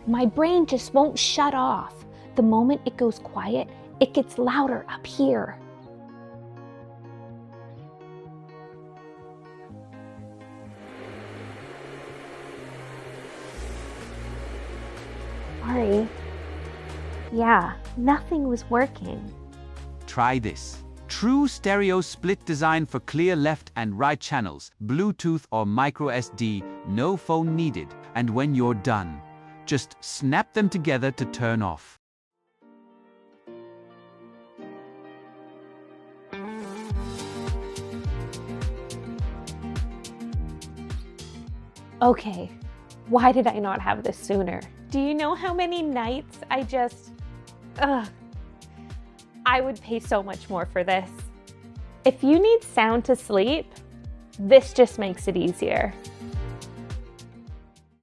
My brain just won't shut off. The moment it goes quiet, it gets louder up here. Sorry. Yeah, nothing was working. Try this. True stereo split design for clear left and right channels, Bluetooth or MicroSD, no phone needed. And when you're done, just snap them together to turn off. Okay, why did I not have this sooner? Do you know how many nights I would pay so much more for this. If you need sound to sleep, this just makes it easier.